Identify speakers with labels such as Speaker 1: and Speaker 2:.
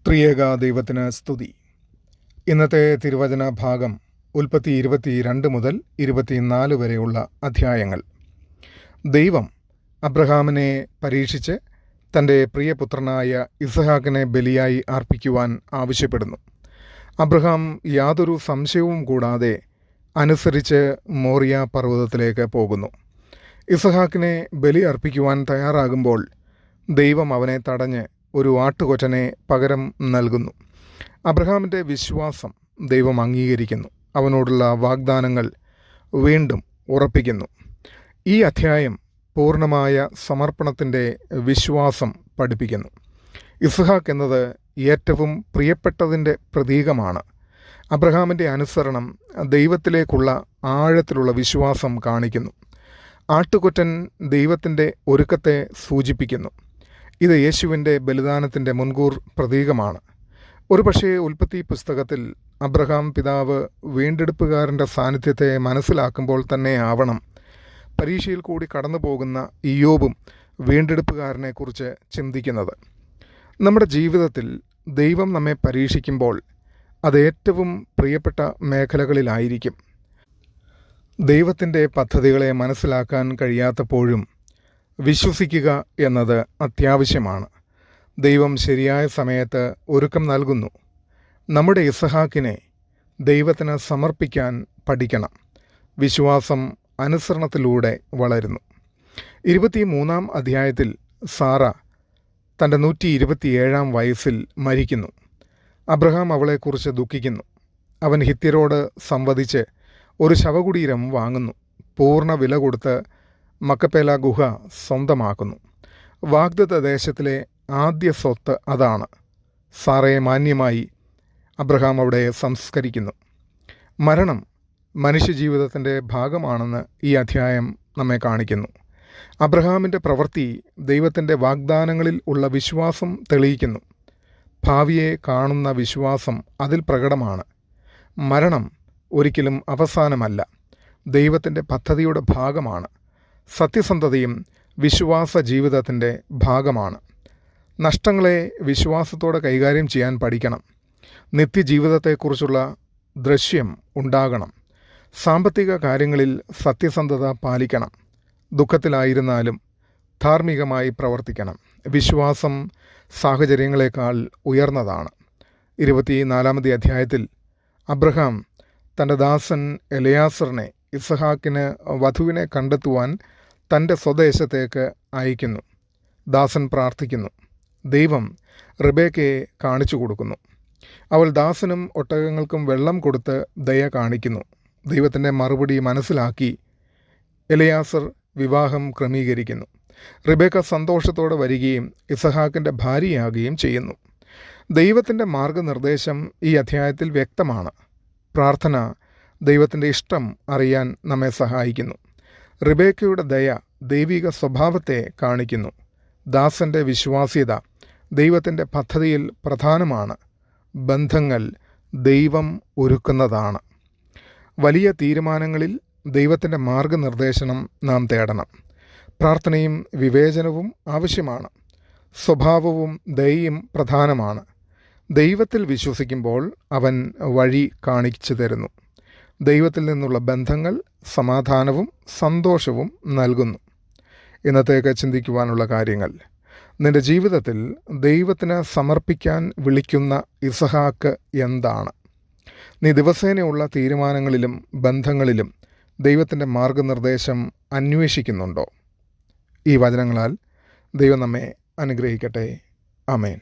Speaker 1: ത്രിയേക ദൈവത്തിന് സ്തുതി. ഇന്നത്തെ തിരുവചന ഭാഗം ഉൽപ്പത്തി 22 മുതൽ 24 വരെയുള്ള അധ്യായങ്ങൾ. ദൈവം അബ്രഹാമിനെ പരീക്ഷിച്ച് തൻ്റെ പ്രിയപുത്രനായ ഇസഹാക്കിനെ ബലിയായി അർപ്പിക്കുവാൻ ആവശ്യപ്പെടുന്നു. അബ്രഹാം യാതൊരു സംശയവും കൂടാതെ അനുസരിച്ച് മോറിയ പർവ്വതത്തിലേക്ക് പോകുന്നു. ഇസഹാക്കിനെ ബലി അർപ്പിക്കുവാൻ തയ്യാറാകുമ്പോൾ ദൈവം അവനെ തടഞ്ഞ് ഒരു ആട്ടുകൊറ്റനെ പകരം നൽകുന്നു. അബ്രഹാമിൻ്റെ വിശ്വാസം ദൈവം അംഗീകരിക്കുന്നു. അവനോടുള്ള വാഗ്ദാനങ്ങൾ വീണ്ടും ഉറപ്പിക്കുന്നു. ഈ അധ്യായം പൂർണ്ണമായ സമർപ്പണത്തിൻ്റെ വിശ്വാസം പഠിപ്പിക്കുന്നു. ഇസ്ഹാക്ക് എന്നത് ഏറ്റവും പ്രിയപ്പെട്ടതിൻ്റെ പ്രതീകമാണ്. അബ്രഹാമിൻ്റെ അനുസരണം ദൈവത്തിലേക്കുള്ള ആഴത്തിലുള്ള വിശ്വാസം കാണിക്കുന്നു. ആട്ടുകൊറ്റൻ ദൈവത്തിൻ്റെ ഒരുക്കത്തെ സൂചിപ്പിക്കുന്നു. ഇത് യേശുവിൻ്റെ ബലിദാനത്തിൻ്റെ മുൻകൂർ പ്രതീകമാണ്. ഒരുപക്ഷേ ഉൽപ്പത്തി പുസ്തകത്തിൽ അബ്രഹാം പിതാവ് വീണ്ടെടുപ്പുകാരൻ്റെ സാന്നിധ്യത്തെ മനസ്സിലാക്കുമ്പോൾ തന്നെ ആവണം പരീക്ഷയിൽ കൂടി കടന്നു പോകുന്ന ഇയ്യോബും വീണ്ടെടുപ്പുകാരനെക്കുറിച്ച് ചിന്തിക്കുന്നത്. നമ്മുടെ ജീവിതത്തിൽ ദൈവം നമ്മെ പരീക്ഷിക്കുമ്പോൾ അത് ഏറ്റവും പ്രിയപ്പെട്ട മേഖലകളിലായിരിക്കും. ദൈവത്തിൻ്റെ പദ്ധതികളെ മനസ്സിലാക്കാൻ കഴിയാത്തപ്പോഴും വിശ്വസിക്കുക എന്നത് അത്യാവശ്യമാണ്. ദൈവം ശരിയായ സമയത്ത് ഒരുക്കം നൽകുന്നു. നമ്മുടെ ഇസഹാക്കിനെ ദൈവത്തിന് സമർപ്പിക്കാൻ പഠിക്കണം. വിശ്വാസം അനുസരണത്തിലൂടെ വളരുന്നു. 23-ാം അധ്യായത്തിൽ സാറ തൻ്റെ 127-ാം വയസ്സിൽ മരിക്കുന്നു. അബ്രഹാം അവളെക്കുറിച്ച് ദുഃഖിക്കുന്നു. അവൻ ഹിത്യരോട് സംവദിച്ച് ഒരു ശവകുടീരം വാങ്ങുന്നു. പൂർണ്ണ വില കൊടുത്ത് മക്കപ്പേല ഗുഹ സ്വന്തമാക്കുന്നു. വാഗ്ദത്ത ദേശത്തിലെ ആദ്യ സ്വത്ത് അതാണ്. സാറയെ മാന്യമായി അബ്രഹാം അവിടെ സംസ്കരിക്കുന്നു. മരണം മനുഷ്യജീവിതത്തിൻ്റെ ഭാഗമാണെന്ന് ഈ അധ്യായം നമ്മെ കാണിക്കുന്നു. അബ്രഹാമിൻ്റെ പ്രവൃത്തി ദൈവത്തിൻ്റെ വാഗ്ദാനങ്ങളിൽ ഉള്ള വിശ്വാസം തെളിയിക്കുന്നു. ഭാവിയെ കാണുന്ന വിശ്വാസം അതിൽ പ്രകടമാണ്. മരണം ഒരിക്കലും അവസാനമല്ല, ദൈവത്തിൻ്റെ പദ്ധതിയുടെ ഭാഗമാണ്. സത്യസന്ധതയും വിശ്വാസ ജീവിതത്തിൻ്റെ ഭാഗമാണ്. നഷ്ടങ്ങളെ വിശ്വാസത്തോടെ കൈകാര്യം ചെയ്യാൻ പഠിക്കണം. നിത്യജീവിതത്തെക്കുറിച്ചുള്ള ദൃശ്യം ഉണ്ടാകണം. സാമ്പത്തിക കാര്യങ്ങളിൽ സത്യസന്ധത പാലിക്കണം. ദുഃഖത്തിലായിരുന്നാലും ധാർമ്മികമായി പ്രവർത്തിക്കണം. വിശ്വാസം സാഹചര്യങ്ങളെക്കാൾ ഉയർന്നതാണ്. 24-ാമത്തെ അധ്യായത്തിൽ അബ്രഹാം തൻ്റെ ദാസൻ എലയാസറിനെ ഇസഹാക്കിന് വധുവിനെ കണ്ടെത്തുവാൻ തൻ്റെ സ്വദേശത്തേക്ക് അയക്കുന്നു. ദാസൻ പ്രാർത്ഥിക്കുന്നു. ദൈവം റിബേക്കയെ കാണിച്ചു കൊടുക്കുന്നു. അവൾ ദാസനും ഒട്ടകങ്ങൾക്കും വെള്ളം കൊടുത്ത് ദയ കാണിക്കുന്നു. ദൈവത്തിൻ്റെ മറുപടി മനസ്സിലാക്കി എലയാസർ വിവാഹം ക്രമീകരിക്കുന്നു. റിബേക്ക സന്തോഷത്തോടെ വരികയും ഇസഹാക്കിൻ്റെ ഭാര്യയാകുകയും ചെയ്യുന്നു. ദൈവത്തിൻ്റെ മാർഗനിർദ്ദേശം ഈ അധ്യായത്തിൽ വ്യക്തമാണ്. പ്രാർത്ഥന ദൈവത്തിൻ്റെ ഇഷ്ടം അറിയാൻ നമ്മെ സഹായിക്കുന്നു. റിബേക്കയുടെ ദയ ദൈവിക സ്വഭാവത്തെ കാണിക്കുന്നു. ദാസൻ്റെ വിശ്വാസ്യത ദൈവത്തിൻ്റെ പദ്ധതിയിൽ പ്രധാനമാണ്. ബന്ധങ്ങൾ ദൈവം ഒരുക്കുന്നതാണ്. വലിയ തീരുമാനങ്ങളിൽ ദൈവത്തിൻ്റെ മാർഗനിർദ്ദേശനം നാം തേടണം. പ്രാർത്ഥനയും വിവേചനവും ആവശ്യമാണ്. സ്വഭാവവും ദയയും പ്രധാനമാണ്. ദൈവത്തിൽ വിശ്വസിക്കുമ്പോൾ അവൻ വഴി കാണിച്ചു തരുന്നു. ദൈവത്തിൽ നിന്നുള്ള ബന്ധങ്ങൾ സമാധാനവും സന്തോഷവും നൽകുന്നു. ഇന്നത്തേക്ക് ചിന്തിക്കുവാനുള്ള കാര്യങ്ങൾ: നിൻ്റെ ജീവിതത്തിൽ ദൈവത്തിന് സമർപ്പിക്കാൻ വിളിക്കുന്ന ഇസഹാക്ക് എന്താണ്? നീ ദിവസേനയുള്ള തീരുമാനങ്ങളിലും ബന്ധങ്ങളിലും ദൈവത്തിൻ്റെ മാർഗനിർദ്ദേശം അന്വേഷിക്കുന്നുണ്ടോ? ഈ വചനങ്ങളാൽ ദൈവം നമ്മെ അനുഗ്രഹിക്കട്ടെ. ആമേൻ.